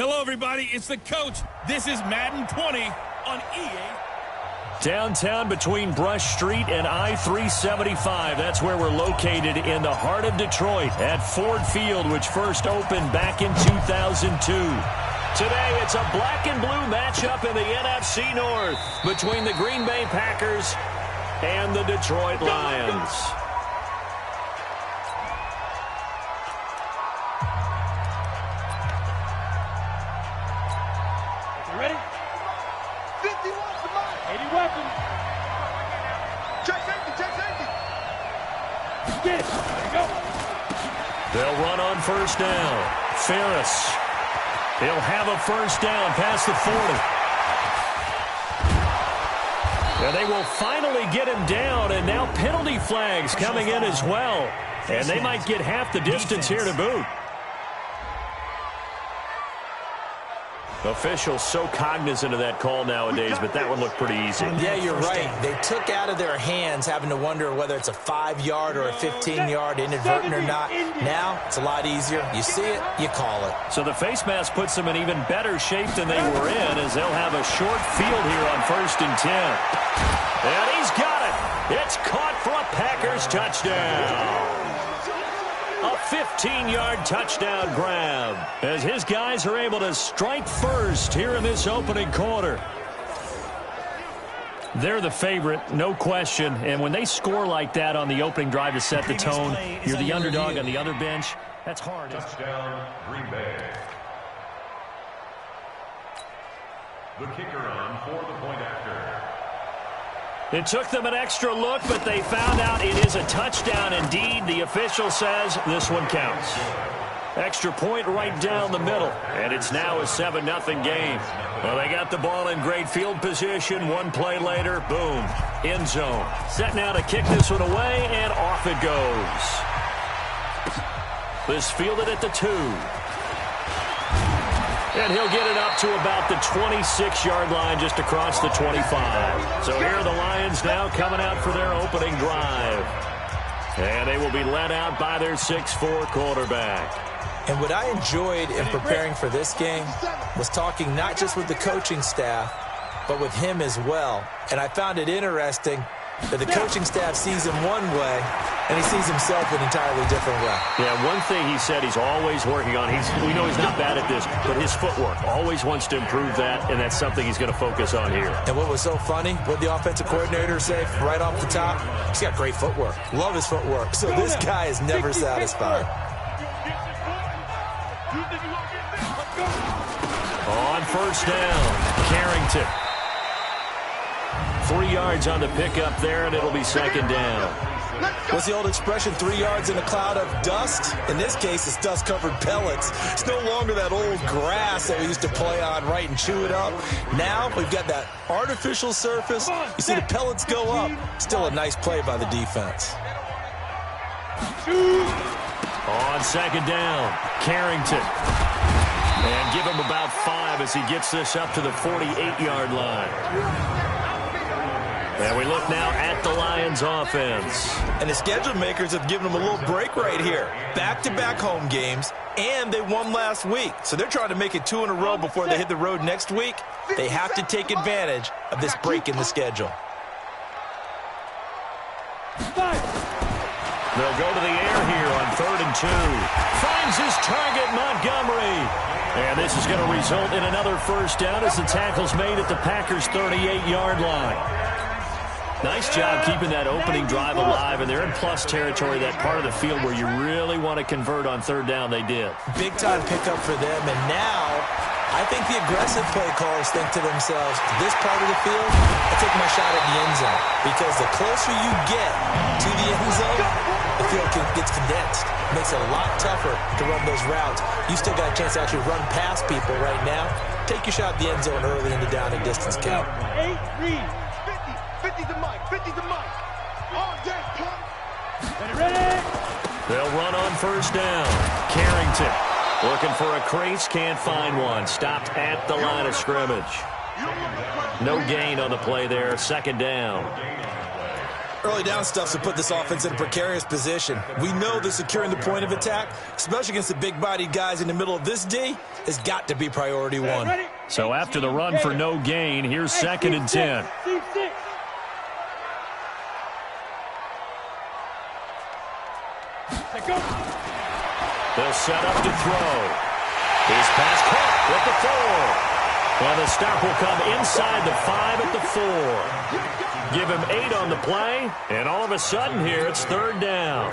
Hello, everybody. It's the coach. This is Madden 20 on EA. Downtown between Brush Street and I-375. That's where we're located in the heart of Detroit at Ford Field, which first opened back in 2002. Today, it's a black and blue matchup in the NFC North between the Green Bay Packers and the Detroit Lions. Ready? 50 watts to mine. 80 weapons. Check safety, check safety. Get it. There you go. They'll run on first down. Ferris. He'll have a first down past the 40. And they will finally get him down, and now penalty flags coming in as well. And they might get half the distance here to boot. Officials so cognizant of that call nowadays, but that one looked pretty easy. Yeah, you're right. They took out of their hands having to wonder whether it's a 5-yard or a 15-yard, inadvertent or not. Now, it's a lot easier. You see it, you call it. So the face mask puts them in even better shape than they were in, as they'll have a short field here on 1st and 10. And he's got it. It's caught for a Packers touchdown. A 15-yard touchdown grab as his guys are able to strike first here in this opening quarter. They're the favorite, no question. And when they score like that on the opening drive to set the tone, you're the underdog on the other bench. That's hard. Touchdown, Green Bay. The kicker on for the point after. It took them an extra look, but they found out it is a touchdown indeed. The official says this one counts. Extra point right down the middle, and it's now a 7-0 game. Well, they got the ball in great field position. One play later, boom, end zone. Set now to kick this one away, and off it goes. This fielded at the 2. And he'll get it up to about the 26-yard line just across the 25. So here are the Lions now coming out for their opening drive. And they will be led out by their 6'4" quarterback. And what I enjoyed in preparing for this game was talking not just with the coaching staff, but with him as well. And I found it interesting that the coaching staff sees him one way, and he sees himself an entirely different way. Yeah, one thing he said he's always working on, we know he's not bad at this, but his footwork, always wants to improve that, and that's something he's going to focus on here. And what was so funny, what the offensive coordinator say right off the top, he's got great footwork. Love his footwork. So this guy is never satisfied. On first down, Carrington. 3 yards on the pickup there, and it'll be second down. What's the old expression, 3 yards in a cloud of dust? In this case, it's dust-covered pellets. It's no longer that old grass that we used to play on, right, and chew it up. Now we've got that artificial surface. You see the pellets go up. Still a nice play by the defense. On second down, Carrington. And give him about 5 as he gets this up to the 48-yard line. And we look now at the Lions offense. And the schedule makers have given them a little break right here. Back-to-back home games, and they won last week. So they're trying to make it 2 in a row before they hit the road next week. They have to take advantage of this break in the schedule. They'll go to the air here on 3rd and 2. Finds his target, Montgomery. And this is going to result in another first down as the tackle's made at the Packers' 38-yard line. Nice job keeping that opening drive alive, and they're in plus territory, that part of the field where you really want to convert on 3rd down. They did. Big-time pickup for them, and now I think the aggressive play callers think to themselves, this part of the field, I take my shot at the end zone, because the closer you get to the end zone, the field gets condensed. Makes it a lot tougher to run those routes. You still got a chance to actually run past people right now. Take your shot at the end zone early in the down and distance count. 50 to Mike, 50 to Mike. On deck, pump. Ready? They'll run on first down. Carrington looking for a crease, can't find one. Stopped at the line of scrimmage. No gain on the play there, second down. Early down stuff to put this offense in a precarious position. We know that securing the point of attack, especially against the big-bodied guys in the middle of this D, has got to be priority one. So after the run for no gain, here's 2nd and 10. They'll set up to throw. His pass caught at the 4. And the stop will come inside the 5 at the 4. Give him 8 on the play, and all of a sudden here it's 3rd down.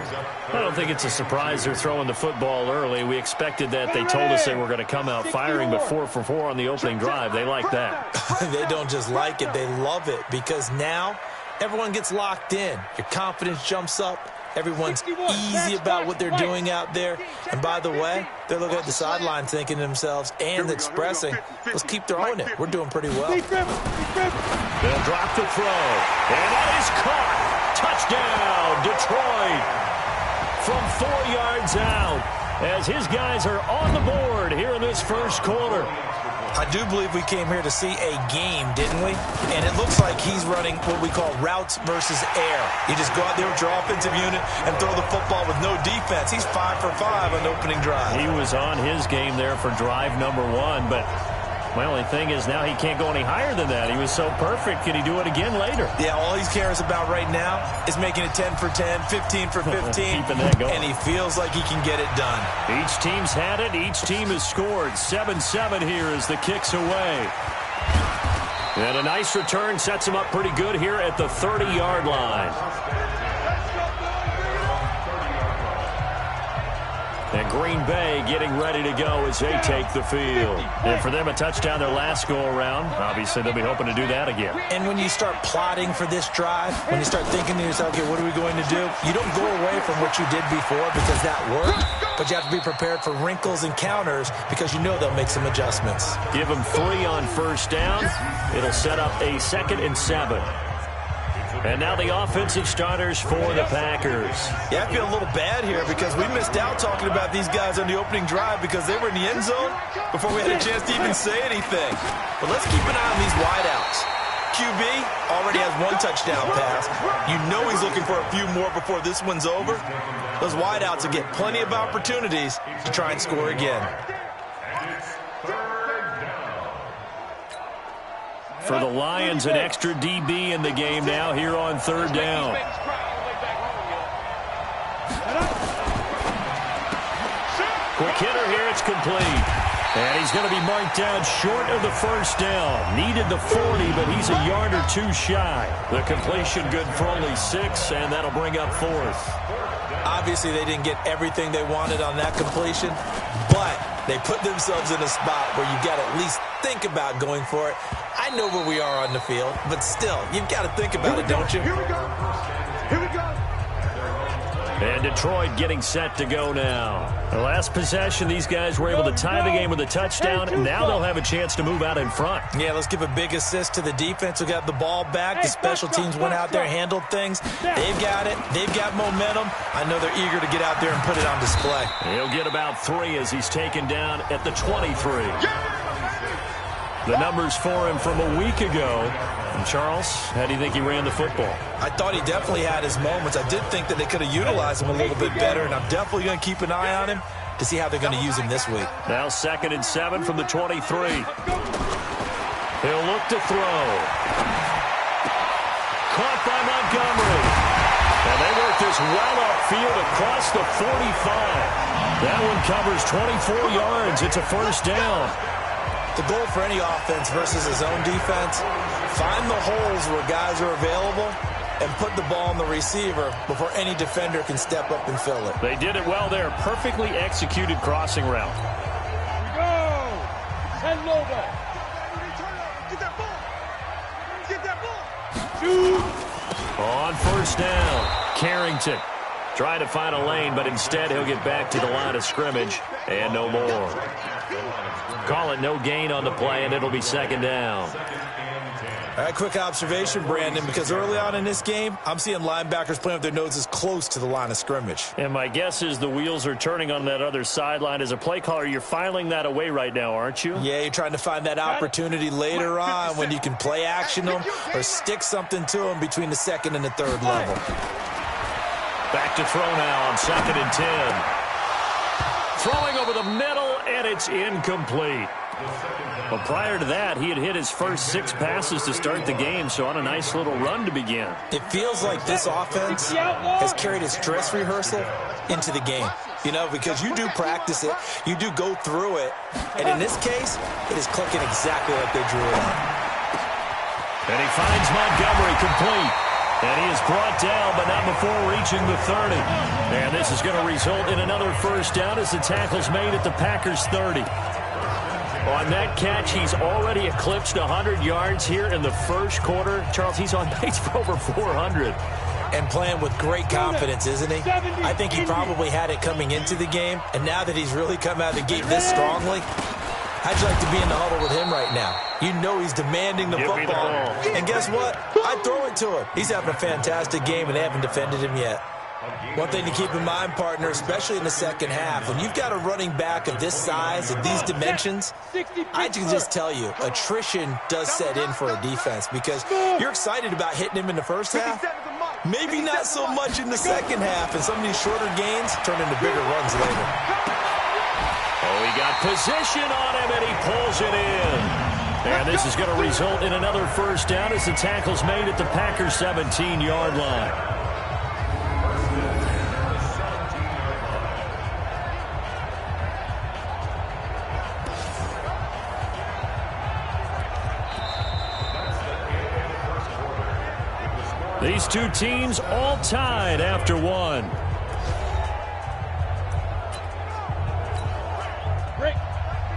I don't think it's a surprise they're throwing the football early. We expected that. They told us they were going to come out firing, but 4 for 4 on the opening drive. They like that. They don't just like it, they love it, because now everyone gets locked in. Your confidence jumps up. Everyone's easy about what they're doing out there. And by the way, they're looking at the sideline thinking to themselves and expressing, let's keep throwing it. We're doing pretty well. They'll drop the throw. And that is caught. Touchdown, Detroit. From 4 yards out as his guys are on the board here in this first quarter. I do believe we came here to see a game, didn't we? And it looks like he's running what we call routes versus air. You just go out there with your offensive unit and throw the football with no defense. He's 5 for 5 on the opening drive. He was on his game there for drive number 1, but my only thing is now he can't go any higher than that. He was so perfect. Can he do it again later? Yeah, all he cares about right now is making it 10 for 10, 15 for 15. Keeping that going. And he feels like he can get it done. Each team's had it. Each team has scored. 7-7 here as the kick's away. And a nice return sets him up pretty good here at the 30-yard line. And Green Bay getting ready to go as they take the field. And for them, a touchdown their last go-around. Obviously, they'll be hoping to do that again. And when you start plotting for this drive, when you start thinking to yourself, okay, what are we going to do? You don't go away from what you did before because that worked, but you have to be prepared for wrinkles and counters because you know they'll make some adjustments. Give them 3 on first down. It'll set up a 2nd and 7. And now the offensive starters for the Packers. Yeah, I feel a little bad here because we missed out talking about these guys on the opening drive because they were in the end zone before we had a chance to even say anything. But let's keep an eye on these wideouts. QB already has 1 touchdown pass. You know he's looking for a few more before this one's over. Those wideouts will get plenty of opportunities to try and score again. For the Lions, an extra DB in the game now here on 3rd down. Quick hitter here, it's complete. And he's going to be marked down short of the first down. Needed the 40, but he's a yard or 2 shy. The completion good for only 6, and that'll bring up 4th. Obviously, they didn't get everything they wanted on that completion, but they put themselves in a spot where you've got to at least think about going for it. I know where we are on the field, but still, you've got to think about it, don't you? Here we go. Here we go. And Detroit getting set to go now. The last possession, these guys were able to tie the game with a touchdown. Now they'll have a chance to move out in front. Yeah, let's give a big assist to the defense who got the ball back. The special teams went out there, handled things. They've got it. They've got momentum. I know they're eager to get out there and put it on display. He'll get about 3 as he's taken down at the 23. The numbers for him from a week ago. And Charles, how do you think he ran the football? I thought he definitely had his moments. I did think that they could have utilized him a little bit better, and I'm definitely going to keep an eye on him to see how they're going to use him this week. Now 2nd and 7 from the 23. He'll look to throw. Caught by Montgomery. And they work this well upfield across the 45. That one covers 24 yards. It's a first down. The goal for any offense versus his own defense, find the holes where guys are available and put the ball on the receiver before any defender can step up and fill it. They did it well there. Perfectly executed crossing route. Here we go. Send over. Get that ball. Get that ball. Shoot. On first down, Carrington trying to find a lane, but instead he'll get back to the line of scrimmage and no more. Call it no gain on the play, and it'll be 2nd down. All right, quick observation, Brandon, because early on in this game, I'm seeing linebackers playing with their noses close to the line of scrimmage. And my guess is the wheels are turning on that other sideline. As a play caller, you're filing that away right now, aren't you? Yeah, you're trying to find that opportunity later on when you can play action them or stick something to them between the second and the third level. Back to throw now on 2nd and 10. Throwing over the middle, and it's incomplete. Well, prior to that, he had hit his first 6 passes to start the game, so on a nice little run to begin. It feels like this offense has carried its dress rehearsal into the game. You know, because you do practice it, you do go through it, and in this case, it is clicking exactly like they drew it up. And he finds Montgomery complete. And he is brought down, but not before reaching the 30. And this is going to result in another first down as the tackle's made at the Packers' 30. On that catch, he's already eclipsed 100 yards here in the first quarter. Charles, he's on pace for over 400. And playing with great confidence, isn't he? I think he probably had it coming into the game, and now that he's really come out of the gate this strongly, how'd you like to be in the huddle with him right now? You know he's demanding the football. And guess what? I'd throw it to him. He's having a fantastic game, and they haven't defended him yet. One thing to keep in mind, partner, especially in the second half, when you've got a running back of this size and these dimensions, I can just tell you, attrition does set in for a defense because you're excited about hitting him in the first half. Maybe not so much in the second half, and some of these shorter gains turn into bigger runs later. Oh, he got position on him, and he pulls it in. And this is going to result in another first down as the tackle's made at the Packers' 17-yard line. These two teams all tied after one. Break.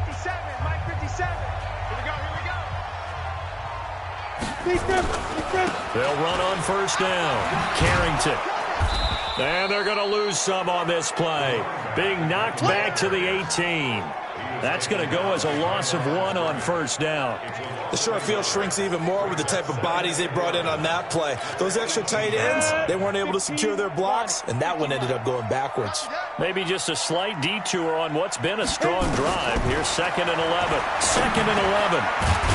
57, Mike 57. Here we go. They'll run on first down. Carrington. And they're going to lose some on this play. Being knocked back to the 18. That's going to go as a loss of 1 on first down. The short field shrinks even more with the type of bodies they brought in on that play. Those extra tight ends, they weren't able to secure their blocks, and that one ended up going backwards. Maybe just a slight detour on what's been a strong drive. Here's 2nd and 11. 2nd and 11.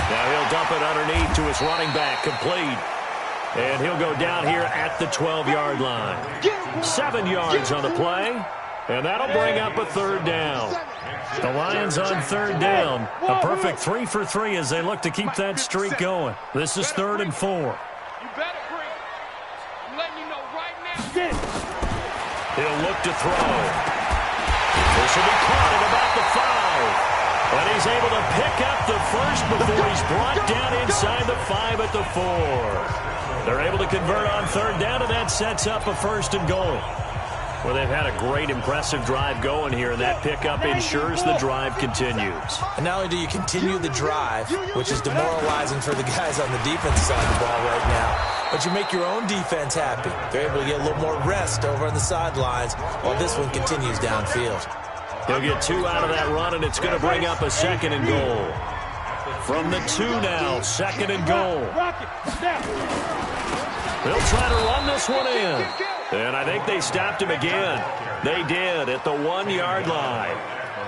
Now he'll dump it underneath to his running back, complete. And he'll go down here at the 12-yard line. 7 yards on the play, and that'll bring up a third down. The Lions on third down. A perfect 3 for 3 as they look to keep that streak going. This is 3rd and 4. You better bring. I'm letting you know right now. He'll look to throw. This will be caught at about the 5. And he's able to pick up the first before he's brought down inside the 5 at the 4. They're able to convert on third down, and that sets up a 1st and goal. Well, they've had a great, impressive drive going here, and that pickup ensures the drive continues. And not only do you continue the drive, which is demoralizing for the guys on the defensive side of the ball right now, but you make your own defense happy. They're able to get a little more rest over on the sidelines while this one continues downfield. He'll get 2 out of that run, and it's going to bring up a 2nd and goal. From the 2 now, 2nd and goal. They'll try to run this one in. And I think they stopped him again. They did at the 1-yard line.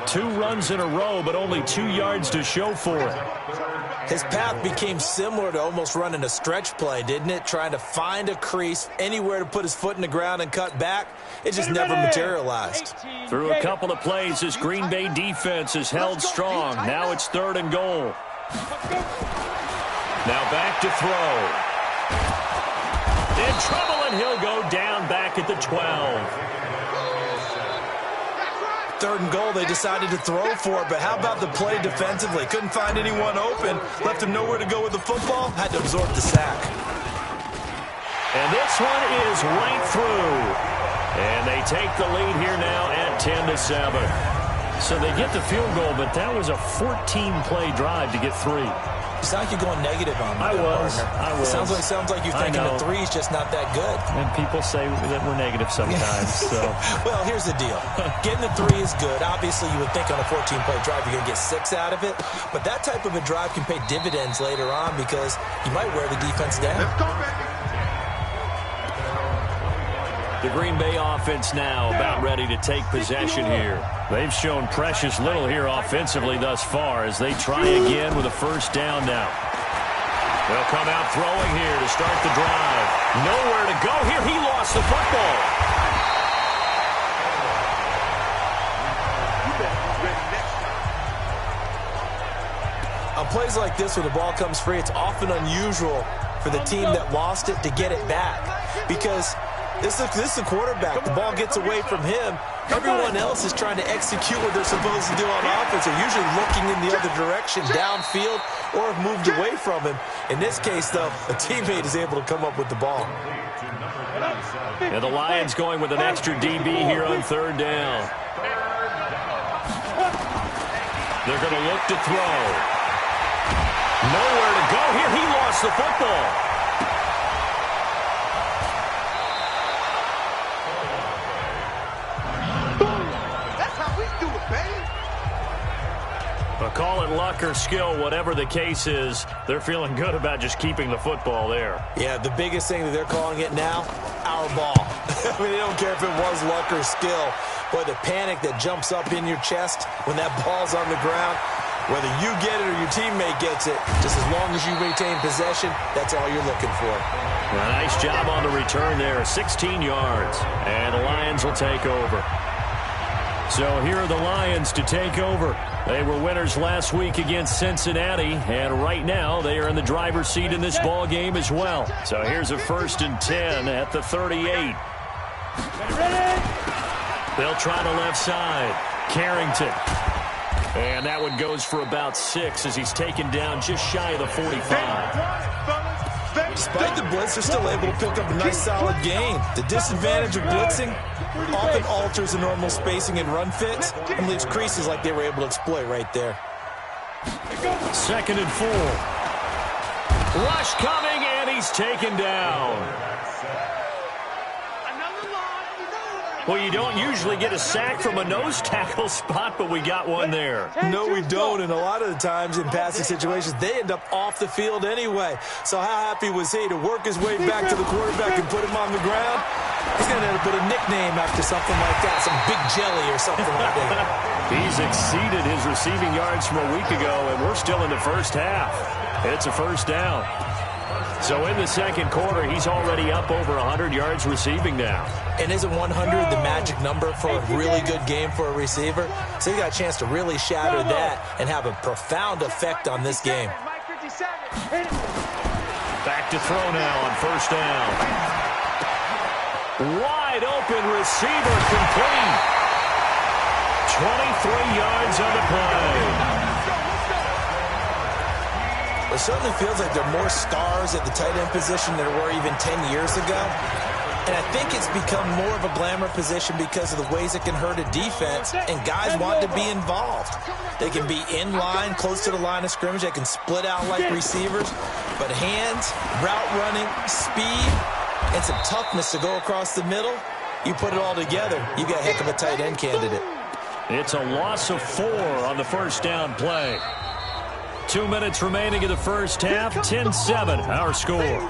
2 runs in a row, but only 2 yards to show for it. His path became similar to almost running a stretch play, didn't it? Trying to find a crease, anywhere to put his foot in the ground and cut back. It just never materialized. Through a couple of plays, this Green Bay defense is held strong. Now it's 3rd and goal. Now back to throw. In trouble, and he'll go down back at the 12. 3rd and goal, they decided to throw for it, but how about the play defensively? Couldn't find anyone open, left him nowhere to go with the football, had to absorb the sack. And this one is right through. And they take the lead here now at 10-7. So they get the field goal, but that was a 14-play drive to get 3. You sound like you're going negative on me. I was. Sounds like you're thinking the three's just not that good. And people say that we're negative sometimes. So. Well, here's the deal. Getting the three is good. Obviously, you would think on a 14-play drive you're going to get 6 out of it. But that type of a drive can pay dividends later on because you might wear the defense down. Let's go, baby. The Green Bay offense now about ready to take possession here. They've shown precious little here offensively thus far as they try again with a first down now. They'll come out throwing here to start the drive. Nowhere to go here. He lost the football. On plays like this where the ball comes free, it's often unusual for the team that lost it to get it back because this is the quarterback. The ball gets away from him. Everyone else is trying to execute what they're supposed to do on offense. They're usually looking in the other direction, downfield, or have moved away from him. In this case, though, a teammate is able to come up with the ball. And the Lions going with an extra DB here on third down. They're going to look to throw. Nowhere to go here. He lost the football. Call it luck or skill, whatever the case is, they're feeling good about just keeping the football there. Yeah, the biggest thing that they're calling it now, our ball. I mean, they don't care if it was luck or skill. But the panic that jumps up in your chest when that ball's on the ground, whether you get it or your teammate gets it, just as long as you maintain possession, that's all you're looking for. Well, nice job on the return there, 16 yards. And the Lions will take over. So here are the Lions to take over. They were winners last week against Cincinnati, and right now they are in the driver's seat in this ball game as well. So here's a 1st and 10 at the 38. They'll try the left side. Carrington. And that one goes for about 6 as he's taken down just shy of the 45. Despite the blitz, they're still able to pick up a nice solid gain. The disadvantage of blitzing often alters the normal spacing and run fits and leaves creases like they were able to exploit right there. 2nd and 4. Rush coming, and he's taken down. Well, you don't usually get a sack from a nose tackle spot, but we got one there. No, we don't, and a lot of the times in passing situations, they end up off the field anyway. So how happy was he to work his way back to the quarterback and put him on the ground? He's going to end up with a nickname after something like that, some Big Jelly or something like that. He's exceeded his receiving yards from a week ago, and we're still in the first half. It's a first down. So in the second quarter, he's already up over 100 yards receiving now. And isn't 100 the magic number for a really good game for a receiver? So he got a chance to really shatter that and have a profound effect on this game. Back to throw now on first down. Wide open receiver complete. 23 yards on the play. It certainly feels like there are more stars at the tight end position than there were even 10 years ago. And I think it's become more of a glamour position because of the ways it can hurt a defense, and guys want to be involved. They can be in line, close to the line of scrimmage. They can split out like receivers. But hands, route running, speed, and some toughness to go across the middle, you put it all together, you got a heck of a tight end candidate. It's a loss of 4 on the first down play. 2 minutes remaining in the first half, 10-7, our score.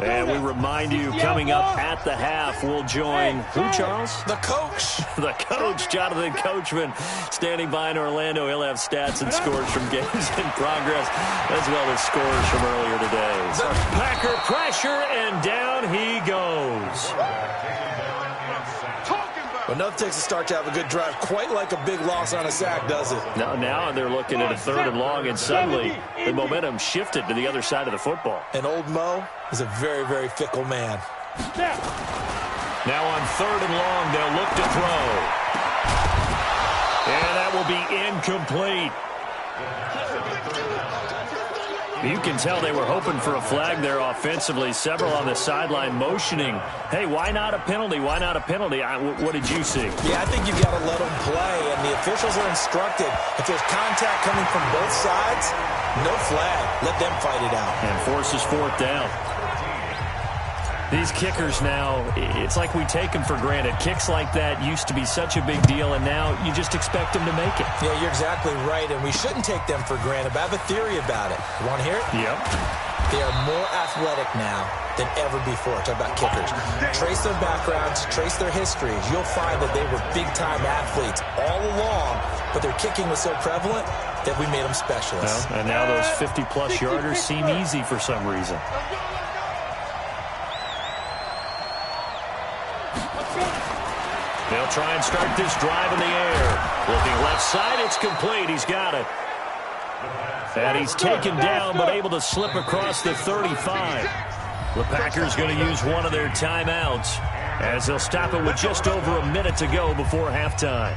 And we remind you, coming up at the half, we'll join who, Charles? The coach. The coach, Jonathan Coachman, standing by in Orlando. He'll have stats and scores from games in progress, as well as scores from earlier today. So Packer pressure, and down he goes. But enough takes a start to have a good drive, quite like a big loss on a sack, does it? Now they're looking at a 3rd and long, and suddenly the momentum shifted to the other side of the football. And old Mo is a very, very fickle man. Now on 3rd and long, they'll look to throw. And that will be incomplete. You can tell they were hoping for a flag there offensively. Several on the sideline motioning, hey, why not a penalty? Why not a penalty? What did you see? Yeah, I think you've got to let them play, and the officials are instructed. If there's contact coming from both sides, no flag. Let them fight it out. And forces fourth down. These kickers now, it's like we take them for granted. Kicks like that used to be such a big deal, and now you just expect them to make it. Yeah, you're exactly right, and we shouldn't take them for granted, but I have a theory about it. You want to hear it? Yep. They are more athletic now than ever before. Talk about kickers. Trace their backgrounds, trace their histories. You'll find that they were big-time athletes all along, but their kicking was so prevalent that we made them specialists. Well, and now those 50-plus yarders seem easy for some reason. They'll try and start this drive in the air. Looking left side, it's complete. He's got it. And he's taken down, but able to slip across the 35. The Packers going to use one of their timeouts, as they'll stop it with just over a minute to go before halftime.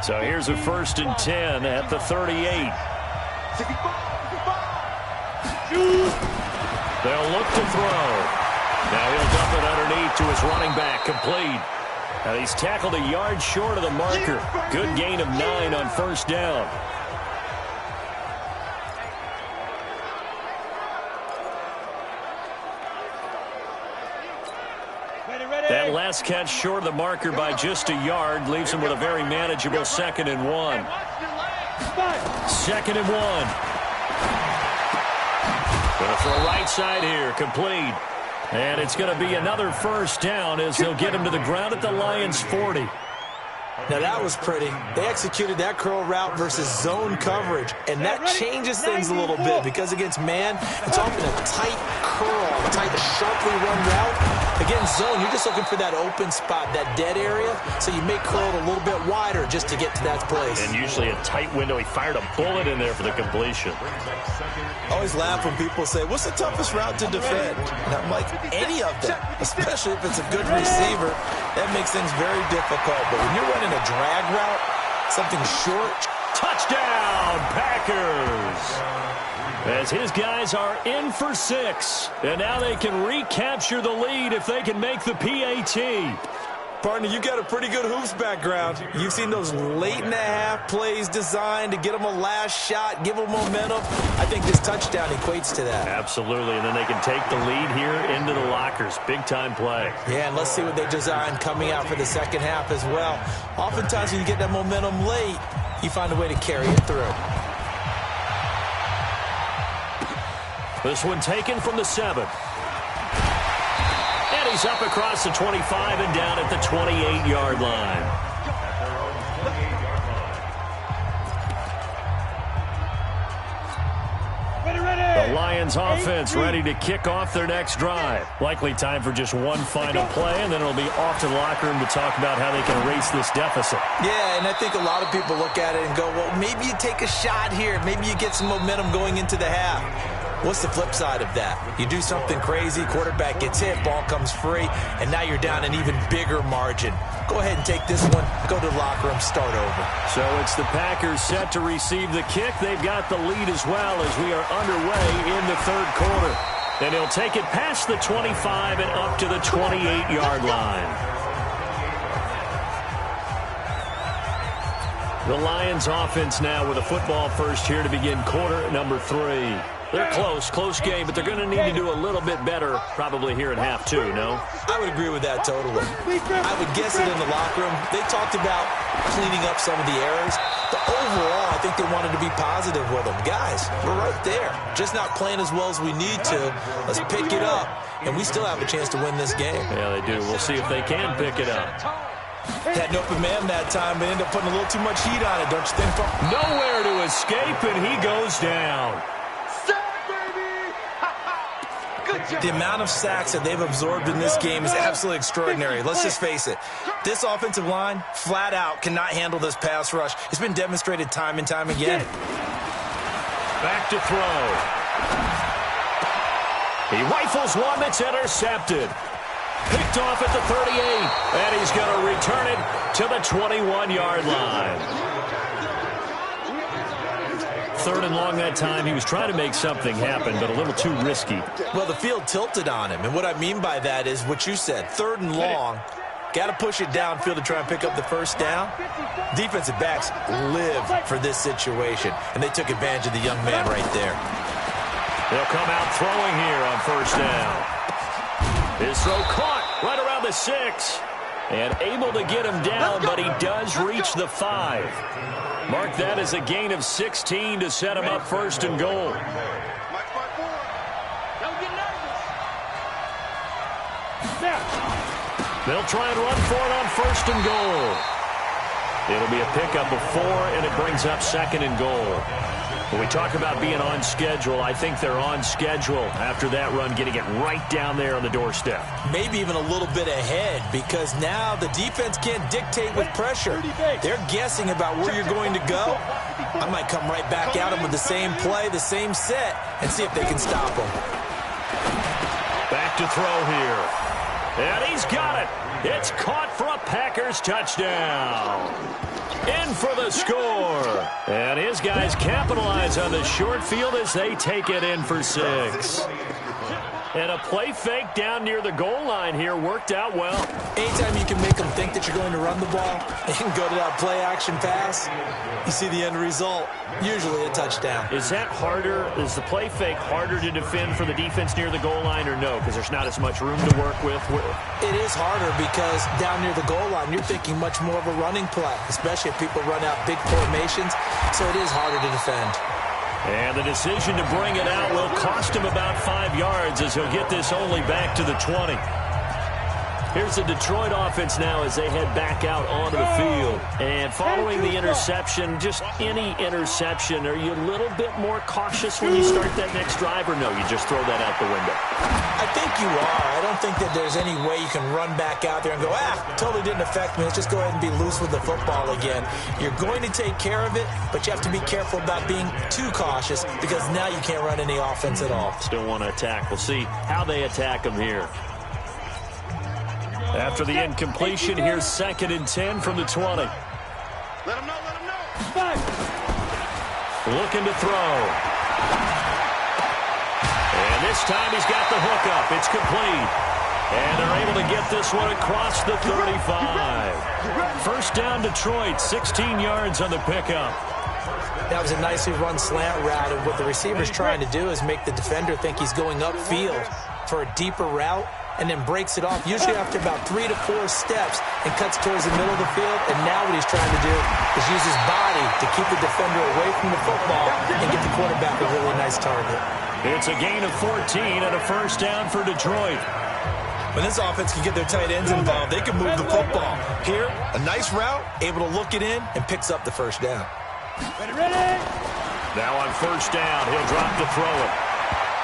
So here's a 1st and 10 at the 38. They'll look to throw. Now he'll dump it underneath to his running back, complete. And he's tackled a yard short of the marker. Good gain of 9 on 1st down. That last catch short of the marker by just a yard leaves him with a very manageable 2nd and 1. 2nd and 1. Going to throw right side here, complete. And it's going to be another 1st down as they'll get him to the ground at the Lions' 40. Now, that was pretty. They executed that curl route versus zone coverage, and that changes things a little bit because against man, it's often a tight curl, a tight, sharply run route. Against zone, you're just looking for that open spot, that dead area, so you may curl it a little bit wider just to get to that place. And usually a tight window. He fired a bullet in there for the completion. I always laugh when people say, what's the toughest route to defend? And I'm like, any of them, especially if it's a good receiver. That makes things very difficult. But when you're running a drag route, something short. Touchdown, Packers! As his guys are in for 6. And now they can recapture the lead if they can make the PAT. Partner, you got a pretty good hoops background. You've seen those late-in-the-half plays designed to get them a last shot, give them momentum. I think this touchdown equates to that. Absolutely, and then they can take the lead here into the lockers. Big-time play. Yeah, and let's see what they designed coming out for the second half as well. Oftentimes when you get that momentum late, you find a way to carry it through. This one taken from the 7. And he's up across the 25 and down at the 28-yard line. The Lions offense ready to kick off their next drive. Likely time for just one final play, and then it'll be off to the locker room to talk about how they can erase this deficit. Yeah, and I think a lot of people look at it and go, well, maybe you take a shot here. Maybe you get some momentum going into the half. What's the flip side of that? You do something crazy, quarterback gets hit, ball comes free, and now you're down an even bigger margin. Go ahead and take this one, go to the locker room, start over. So it's the Packers set to receive the kick. They've got the lead as well as we are underway in the 3rd quarter. And he'll take it past the 25 and up to the 28-yard line. The Lions offense now with a football first here to begin quarter number 3. They're close game, but they're going to need to do a little bit better probably here in half 2, no? I would agree with that totally. I would guess it in the locker room. They talked about cleaning up some of the errors, but overall, I think they wanted to be positive with them. Guys, we're right there. Just not playing as well as we need to. Let's pick it up, and we still have a chance to win this game. Yeah, they do. We'll see if they can pick it up. Had an open man that time, but ended up putting a little too much heat on it, don't you think? Nowhere to escape, and he goes down. The amount of sacks that they've absorbed in this game is absolutely extraordinary. Let's just face it. This offensive line, flat out, cannot handle this pass rush. It's been demonstrated time and time again. Back to throw. He rifles one that's intercepted. Picked off at the 38, and he's going to return it to the 21-yard line. 3rd and long that time. He was trying to make something happen, but a little too risky. Well, the field tilted on him, and what I mean by that is what you said, 3rd and long. Got to push it downfield to try and pick up the first down. Defensive backs live for this situation, and they took advantage of the young man right there. They'll come out throwing here on 1st down. His throw caught right around the 6. And able to get him down, but he does reach the 5. Mark that as a gain of 16 to set him up 1st and goal. They'll try and run for it on 1st and goal. It'll be a pickup of 4, and it brings up 2nd and goal. When we talk about being on schedule, I think they're on schedule after that run, getting it right down there on the doorstep. Maybe even a little bit ahead, because now the defense can't dictate with pressure. They're guessing about where you're going to go. I might come right back at them with the same play, the same set, and see if they can stop them. Back to throw here. And he's got it. It's caught for a Packers touchdown. In for the score. And his guys capitalize on the short field as they take it in for 6. And a play fake down near the goal line here worked out well. Anytime you can make them think that you're going to run the ball and go to that play-action pass, you see the end result, usually a touchdown. Is that harder? Is the play fake harder to defend for the defense near the goal line or no? Because there's not as much room to work with? It is harder because down near the goal line, you're thinking much more of a running play, especially if people run out big formations, so it is harder to defend. And the decision to bring it out will cost him about 5 yards as he'll get this only back to the 20. Here's the Detroit offense now as they head back out onto the field. And following the interception, just any interception, are you a little bit more cautious when you start that next drive, or no, you just throw that out the window? I think you are. I don't think that there's any way you can run back out there and go, totally didn't affect me. Let's just go ahead and be loose with the football again. You're going to take care of it, but you have to be careful about being too cautious because now you can't run any offense at all. Still want to attack. We'll see how they attack them here. After the incompletion, here's 2nd and 10 from the 20. Let him know, let him know. Looking to throw. And this time he's got the hook up. It's complete. And they're able to get this one across the 35. 1st down Detroit, 16 yards on the pickup. That was a nicely run slant route, and what the receiver's trying to do is make the defender think he's going upfield for a deeper route, and then breaks it off, usually after about 3 to 4 steps, and cuts towards the middle of the field. And now what he's trying to do is use his body to keep the defender away from the football and get the quarterback a really nice target. It's a gain of 14 and a 1st down for Detroit. When this offense can get their tight ends involved, they can move the football. Here, a nice route, able to look it in, and picks up the 1st down. Ready. Now on 1st down, he'll drop to throw it.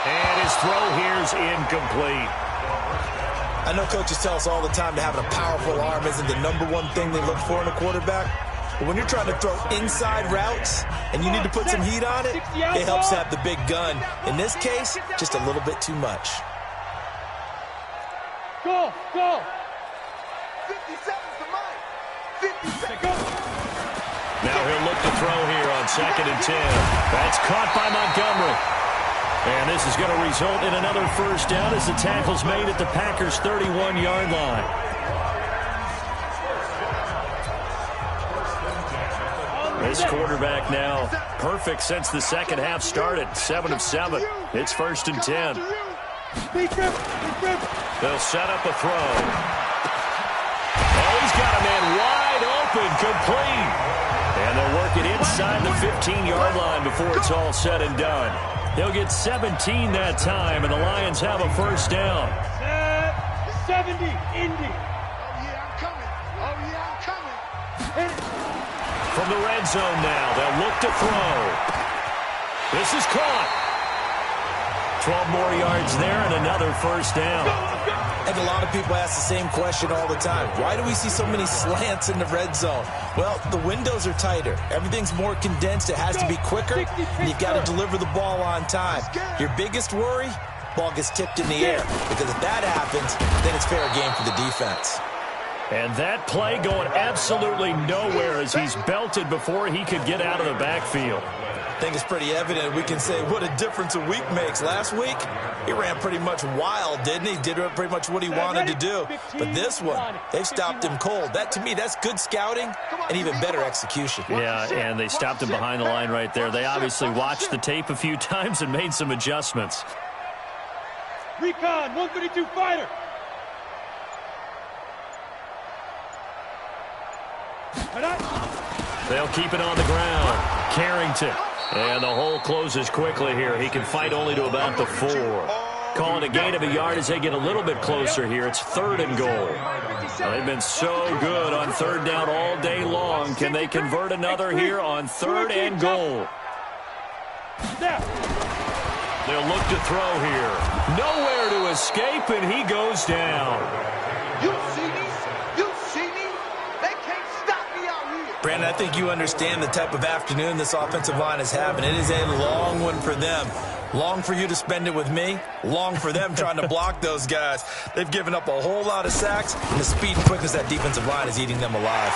And his throw here's incomplete. I know coaches tell us all the time that having a powerful arm isn't the #1 thing they look for in a quarterback. But when you're trying to throw inside routes and you need to put some heat on it, it helps to have the big gun. In this case, just a little bit too much. Go. 50 seconds to mine. 50 seconds. Now he'll look to throw here on 2nd and 10. That's caught by Montgomery. And this is going to result in another 1st down as the tackle's made at the Packers' 31-yard line. This quarterback now perfect since the 2nd half started. 7 of 7. It's 1st and 10. They'll set up a throw. Oh, he's got a man wide open, complete. And they'll work it inside the 15-yard line before it's all said and done. He'll get 17 that time, and the Lions have a 1st down. 70, Indy. Oh, yeah, I'm coming. From the red zone now, they'll look to throw. This is caught. 12 more yards there and another 1st down. And a lot of people ask the same question all the time. Why do we see so many slants in the red zone? Well, the windows are tighter. Everything's more condensed. It has to be quicker, and you've got to deliver the ball on time. Your biggest worry, ball gets tipped in the air, because if that happens, then it's fair game for the defense. And that play going absolutely nowhere as he's belted before he could get out of the backfield. think it's pretty evident. We can say what a difference a week makes. Last week, he ran pretty much wild, didn't he? Did pretty much what he wanted to do. But this one, they've stopped him cold. That, to me, that's good scouting and even better execution. Yeah, and they stopped him behind the line right there. They obviously watched the tape a few times and made some adjustments. Recon, 132 fighter. They'll keep it on the ground. Carrington. And the hole closes quickly here. He can fight only to about the 4. Calling a gain of a yard as they get a little bit closer here. It's 3rd and goal. Now, they've been so good on 3rd down all day long. Can they convert another here on 3rd and goal? They'll look to throw here. Nowhere to escape, and he goes down. You see me? You see me? They can't stop me out here. Brandon, I think you understand the type of afternoon this offensive line is having. It is a long one for them. Long for you to spend it with me. Long for them trying to block those guys. They've given up a whole lot of sacks, and the speed and quickness of that defensive line is eating them alive.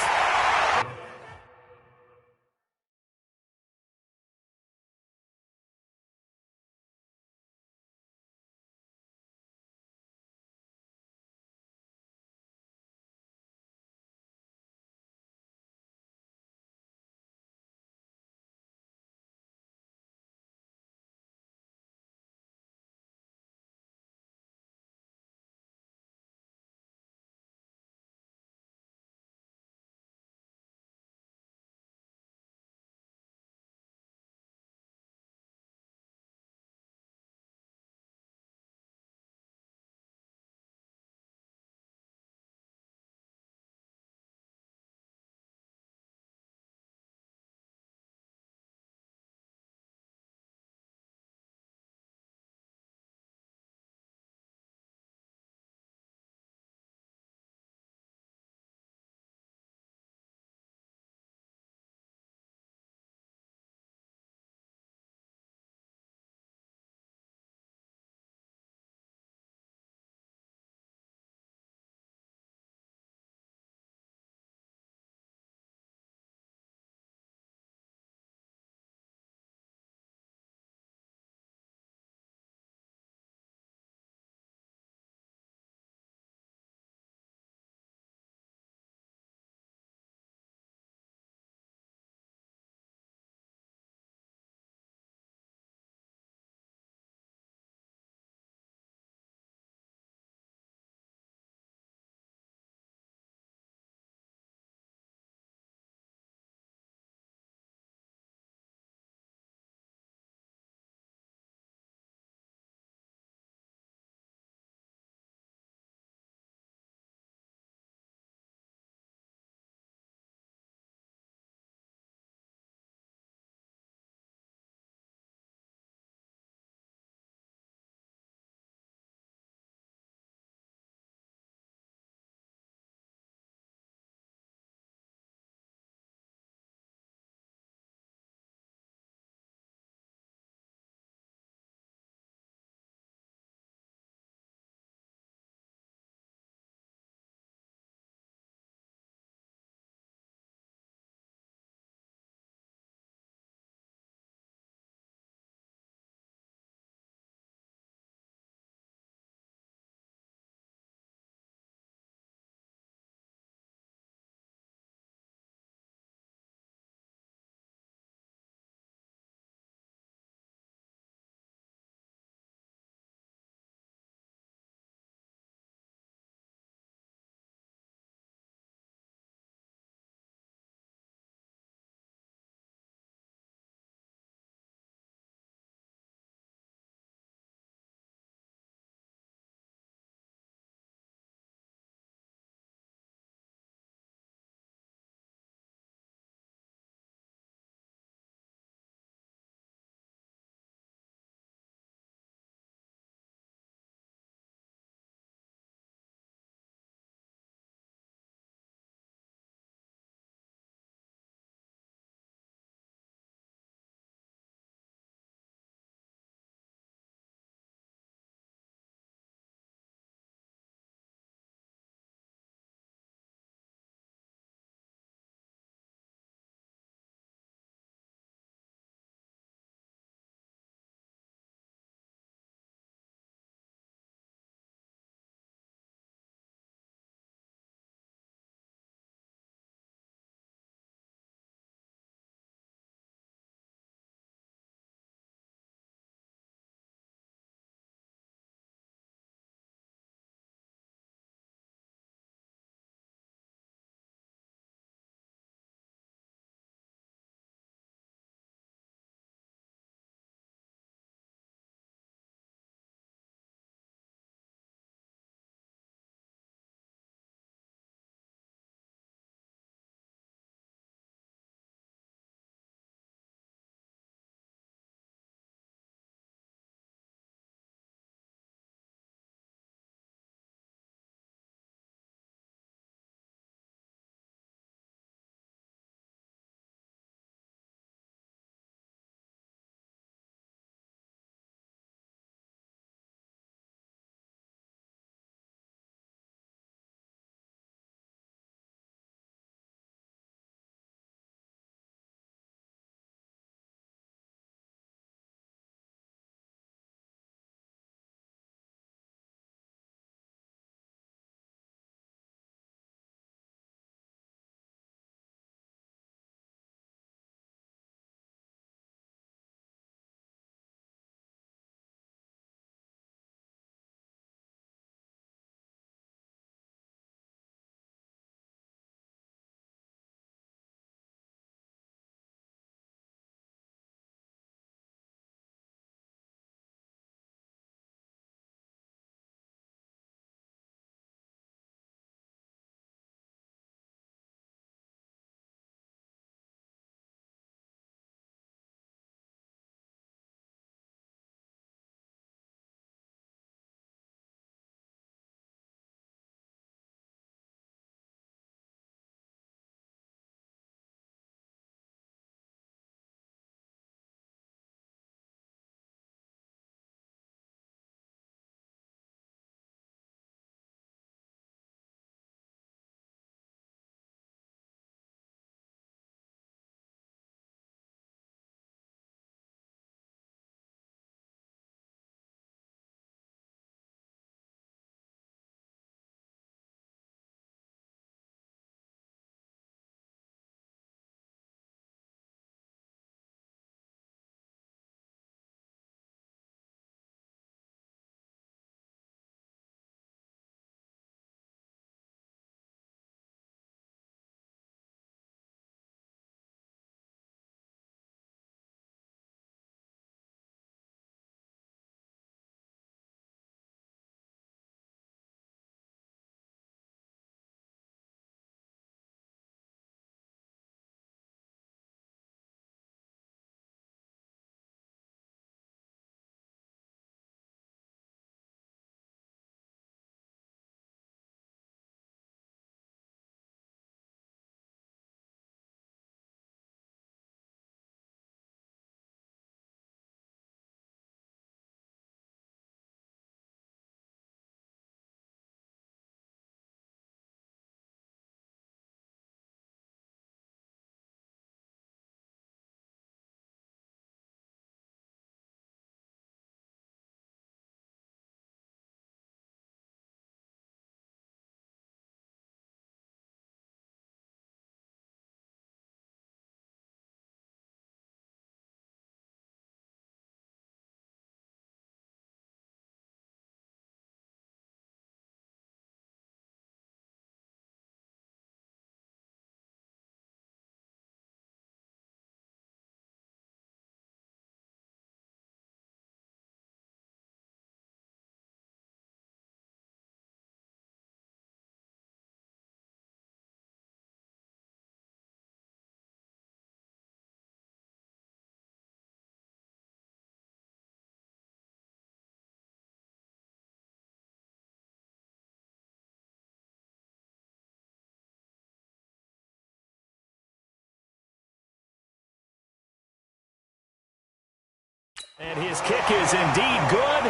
And his kick is indeed good,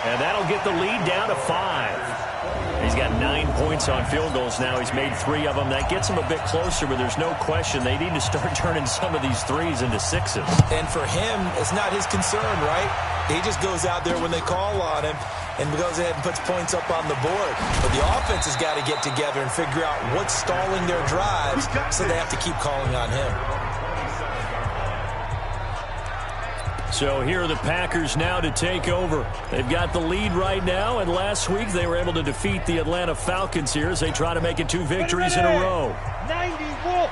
and that'll get the lead down to 5. He's got 9 points on field goals now. He's made 3 of them. That gets him a bit closer, but there's no question they need to start turning some of these threes into 6s. And for him, it's not his concern, right? He just goes out there when they call on him and goes ahead and puts points up on the board. But the offense has got to get together and figure out what's stalling their drives, so they have to keep calling on him. So here are the Packers now to take over. They've got the lead right now, and last week they were able to defeat the Atlanta Falcons here as they try to make it 2 victories in a row. 90, Wolf.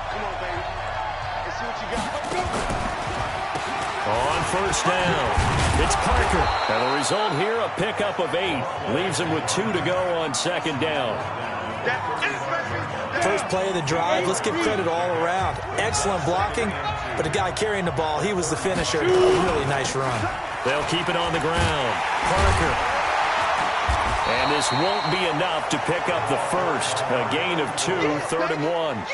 Come on, baby. Let's see what you got. On first down, it's Parker. And the result here, a pickup of 8. Leaves him with 2 to go on second down. First play of the drive, let's give credit all around. Excellent blocking, but the guy carrying the ball, he was the finisher. A really nice run. They'll keep it on the ground. Parker. And this won't be enough to pick up the first. A gain of 2, 3rd and 1.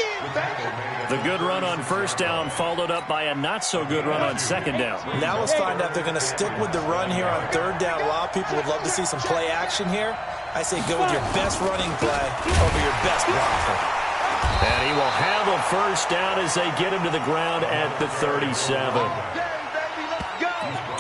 The good run on first down followed up by a not-so-good run on second down. Now let's find out if they're going to stick with the run here on 3rd down. A lot of people would love to see some play action here. I say go with your best running play over your best blocker. And he will have a first down as they get him to the ground at the 37.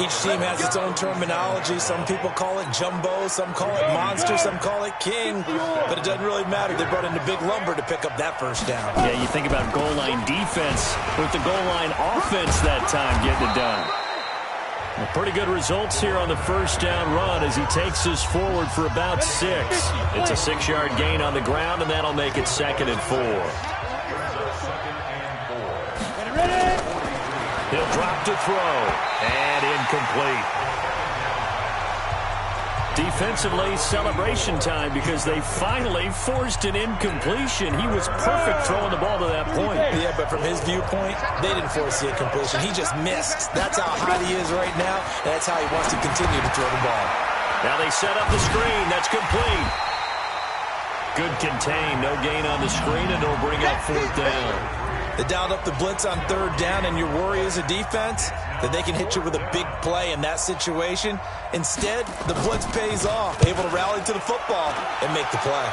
Each team has its own terminology. Some people call it jumbo, some call it monster, some call it king. But it doesn't really matter. They brought in the big lumber to pick up that first down. Yeah, you think about goal line defense with the goal line offense that time getting it done. Well, pretty good results here on the first down run as he takes this forward for about 6. It's a 6-yard gain on the ground, and that'll make it 2nd and 4. He'll drop to throw, and incomplete. Defensively, celebration time because they finally forced an incompletion. He was perfect throwing the ball to that point. Yeah, but from his viewpoint, they didn't force the incompletion. He just missed. That's how hot he is right now, and that's how he wants to continue to throw the ball. Now they set up the screen. That's complete. Good contain. No gain on the screen, and it'll bring up 4th down. They dialed up the blitz on 3rd down, and your worry as a defense that they can hit you with a big play in that situation. Instead, the blitz pays off, able to rally to the football and make the play.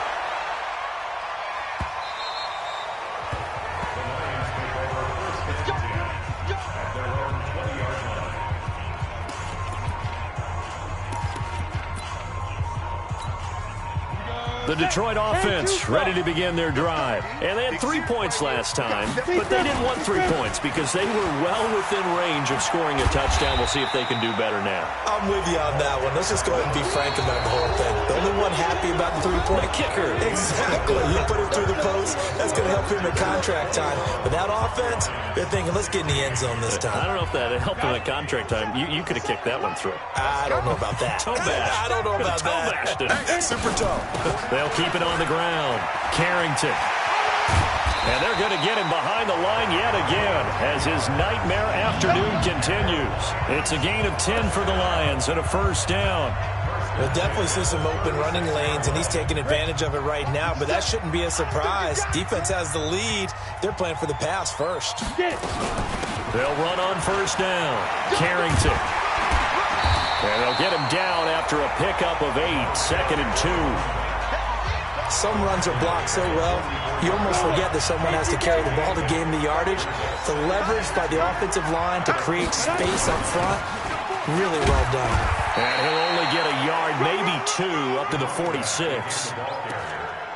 The Detroit offense ready to begin their drive. And they had 3 points last time, but they didn't want 3 points because they were well within range of scoring a touchdown. We'll see if they can do better now. I'm with you on that one. Let's just go ahead and be frank about the whole thing. The only one happy about the 3-point kicker. Exactly. You put it through the post. That's going to help him at contract time. But that offense, they're thinking, let's get in the end zone this time. I don't know if that helped him at contract time. You could have kicked that one through. I don't know about that. Toe bash. I don't know about that. Super toe. They'll keep it on the ground. Carrington. And they're going to get him behind the line yet again as his nightmare afternoon continues. It's a gain of 10 for the Lions and a first down. We'll definitely see some open running lanes, and he's taking advantage of it right now, but that shouldn't be a surprise. Defense has the lead. They're playing for the pass first. They'll run on first down. Carrington. And they'll get him down after a pickup of 8, 2nd and 2. Some runs are blocked so well, you almost forget that someone has to carry the ball to gain the yardage. The leverage by the offensive line to create space up front, really well done. And he'll only get a yard, maybe 2, up to the 46.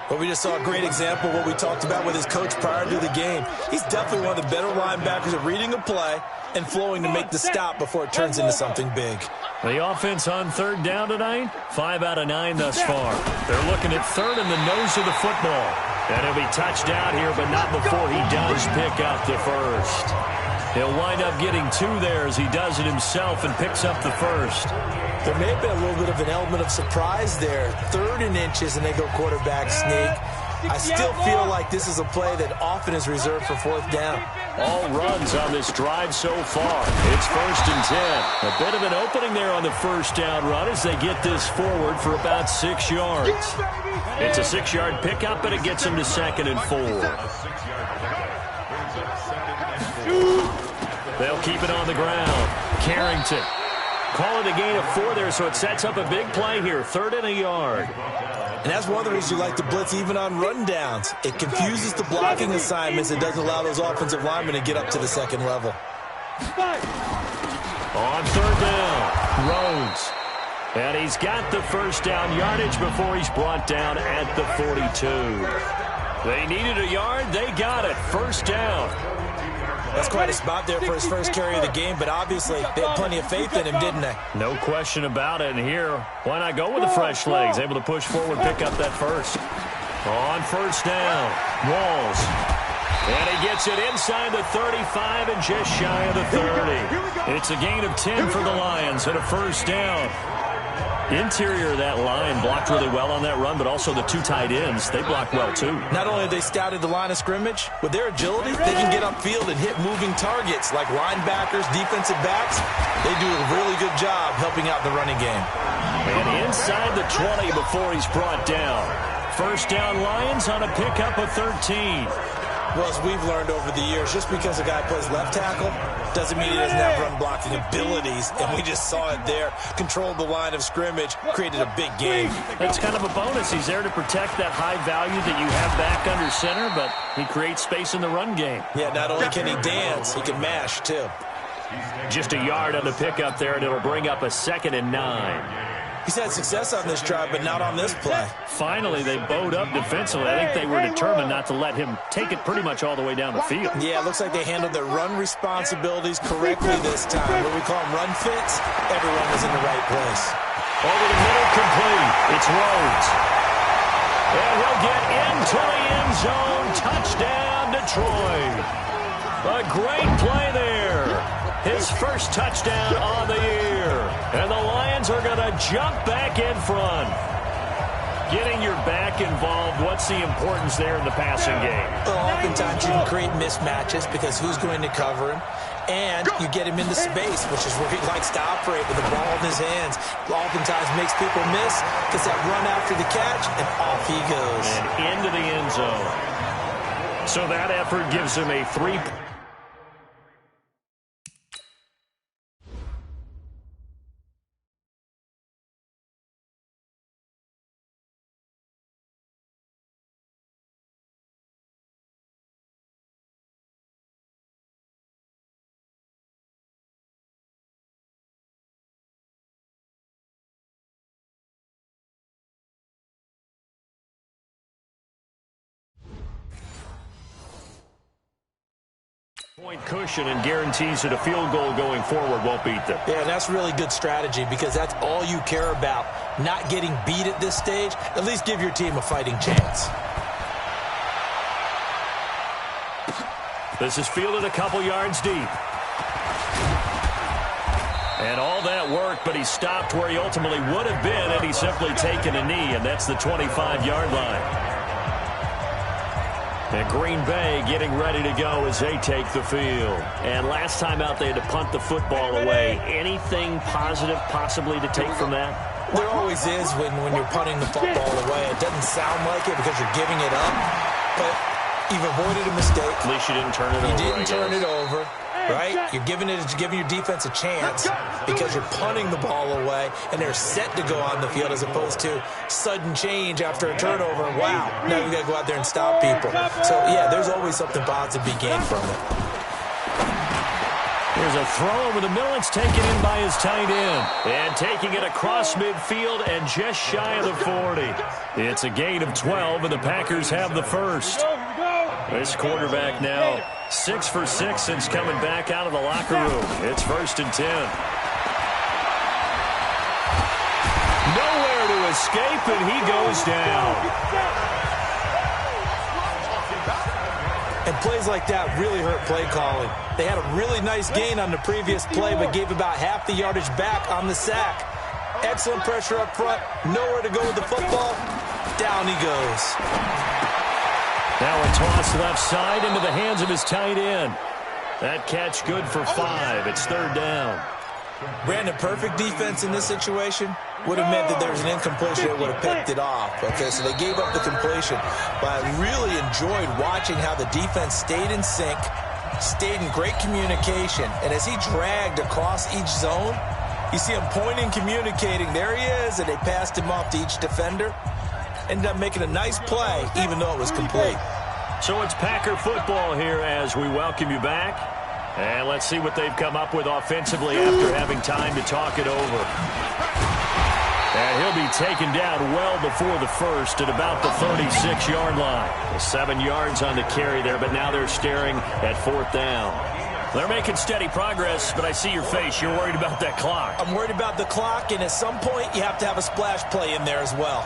But we just saw a great example of what we talked about with his coach prior to the game. He's definitely one of the better linebackers at reading a play and flowing to make the stop before it turns into something big. The offense on 3rd down tonight, 5 out of 9 thus far. They're looking at 3rd in the nose of the football. And he'll be touched down here, but not before he does pick up the first. He'll wind up getting 2 there as he does it himself and picks up the first. There may have been a little bit of an element of surprise there. 3rd and inches, and they go quarterback sneak. I still feel like this is a play that often is reserved for 4th down. All runs on this drive so far. It's 1st and 10. A bit of an opening there on the first down run as they get this forward for about 6 yards. It's a 6-yard pickup, and it gets them to 2nd and 4. They'll keep it on the ground. Carrington. Call it a gain of 4 there, so it sets up a big play here. 3rd and a yard. And that's one of the reasons you like to blitz even on rundowns. It confuses the blocking assignments. It doesn't allow those offensive linemen to get up to the second level. On 3rd down, Rhodes. And he's got the first down yardage before he's brought down at the 42. They needed a yard. They got it. 1st down. That's quite a spot there for his first carry of the game, but obviously they had plenty of faith in him, didn't they? No question about it. And here, why not go with the fresh legs? Able to push forward, pick up that first. On 1st down, Walls. And he gets it inside the 35 and just shy of the 30. It's a gain of 10 for the Lions and a 1st down. Interior of that line blocked really well on that run, but also the 2 tight ends, they blocked well too. Not only have they scouted the line of scrimmage, with their agility, they can get upfield and hit moving targets like linebackers, defensive backs. They do a really good job helping out the running game. And inside the 20 before he's brought down. 1st down Lions on a pickup of 13. Well, as we've learned over the years, just because a guy plays left tackle doesn't mean he doesn't have run blocking abilities, and we just saw it there. Controlled the line of scrimmage, created a big game. That's kind of a bonus. He's there to protect that high value that you have back under center, but he creates space in the run game. Yeah, not only can he dance, he can mash, too. Just a yard on the pickup there, and it'll bring up a 2nd and 9. He's had success on this drive, but not on this play. Finally, they bowed up defensively. I think they were determined not to let him take it pretty much all the way down the field. Yeah, it looks like they handled their run responsibilities correctly this time. What we call them run fits, everyone was in the right place. Over the middle, complete. It's Rhodes. And he'll get into the end zone. Touchdown, Detroit. A great play there. His first touchdown on the year. And the Lions are going to jump back in front. Getting your back involved, what's the importance there in the passing game? Well, oftentimes you can create mismatches because who's going to cover him? And you get him into space, which is where he likes to operate with the ball in his hands. Oftentimes makes people miss, gets that run after the catch, and off he goes. And into the end zone. So that effort gives him a 3. Point cushion and guarantees that a field goal going forward won't beat them. Yeah, that's really good strategy because that's all you care about. Not getting beat at this stage. At least give your team a fighting chance. This is fielded a couple yards deep. And all that work, but he stopped where he ultimately would have been had he simply taken a knee, and that's the 25-yard line. And Green Bay getting ready to go as they take the field. And last time out, they had to punt the football away. Anything positive possibly to take from that? There always is when you're punting the football away. It doesn't sound like it because you're giving it up, but you've avoided a mistake. At least you didn't turn it over. You didn't turn it over. Right? You're giving your defense a chance because you're punting the ball away and they're set to go on the field as opposed to sudden change after a turnover. Wow, now you got to go out there and stop people. So, yeah, there's always something positive to be gained from it. Here's a throw over the middle. It's taken in by his tight end. And taking it across midfield and just shy of the 40. It's a gain of 12, and the Packers have the first. This quarterback now 6 for 6 since coming back out of the locker room. It's 1st and 10. Nowhere to escape, and he goes down. And plays like that really hurt play calling. They had a really nice gain on the previous play, but gave about half the yardage back on the sack. Excellent pressure up front. Nowhere to go with the football. Down he goes. Now a toss left side into the hands of his tight end. That catch good for 5. It's 3rd down. Brandon, perfect defense in this situation would have meant that there was an incompletion that would have picked it off. Okay, so they gave up the completion. But I really enjoyed watching how the defense stayed in sync, stayed in great communication. And as he dragged across each zone, you see him pointing, communicating. There he is, and they passed him off to each defender. Ended up making a nice play, even though it was complete. So it's Packer football here as we welcome you back. And let's see what they've come up with offensively after having time to talk it over. And he'll be taken down well before the first at about the 36-yard line. 7 yards on the carry there, but now they're staring at 4th down. They're making steady progress, but I see your face. You're worried about that clock. I'm worried about the clock, and at some point you have to have a splash play in there as well.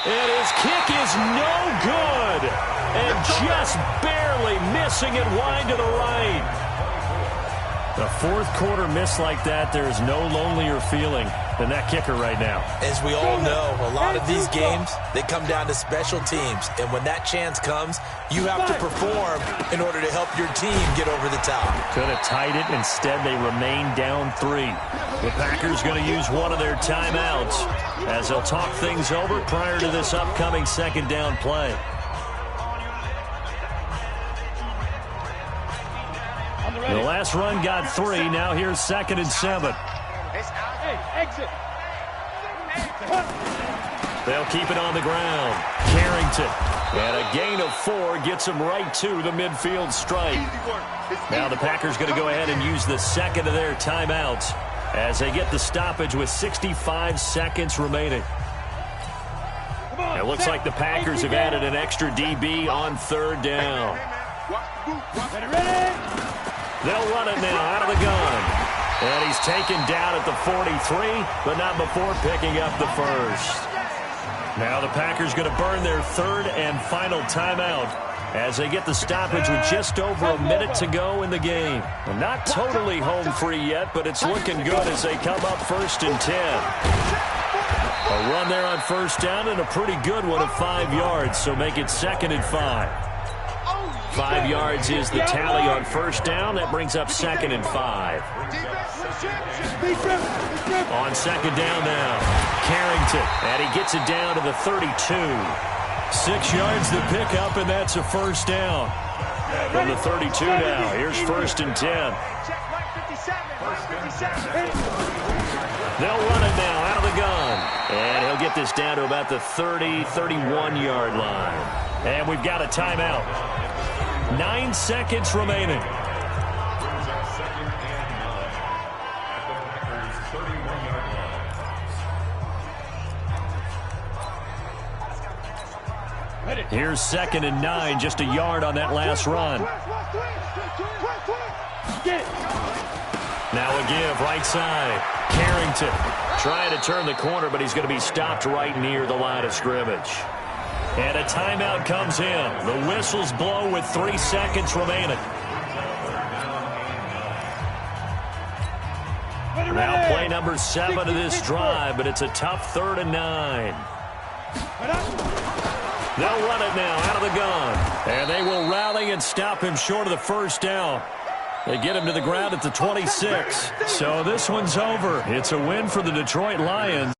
And his kick is no good. And just barely missing it wide to the right. A fourth quarter miss like that, there is no lonelier feeling than that kicker right now. As we all know, a lot of these games, they come down to special teams. And when that chance comes, you have to perform in order to help your team get over the top. Could have tied it. Instead, they remain down 3. The Packers going to use one of their timeouts as they'll talk things over prior to this upcoming second down play. The last run got 3. Now here's 2nd and 7. Exit. They'll keep it on the ground. Carrington. And a gain of 4 gets him right to the midfield stripe. Now the Packers going to go ahead and use the second of their timeouts as they get the stoppage with 65 seconds remaining. It looks like the Packers have added an extra DB on 3rd down. They'll run it now out of the gun. And he's taken down at the 43, but not before picking up the first. Now the Packers going to burn their 3rd and final timeout as they get the stoppage with just over a minute to go in the game. Well, not totally home free yet, but it's looking good as they come up 1st and 10. A run there on 1st down and a pretty good one of 5 yards, so make it 2nd and 5. 5 yards is the tally on 1st down. That brings up 2nd and 5. On 2nd down now, Carrington, and he gets it down to the 32. 6 yards to pick up, and that's a 1st down. From the 32 now, here's 1st and 10. They'll run it now out of the gun. And he'll get this down to about the 30, 31-yard line. And we've got a timeout. 9 seconds remaining. Here's 2nd and 9, just a yard on that last run. Now a give, right side. Carrington trying to turn the corner, but he's going to be stopped right near the line of scrimmage. And a timeout comes in. The whistles blow with 3 seconds remaining. Now play number 7 of this drive, but it's a tough 3rd and 9. They'll run it now out of the gun. And they will rally and stop him short of the 1st down. They get him to the ground at the 26. So this one's over. It's a win for the Detroit Lions.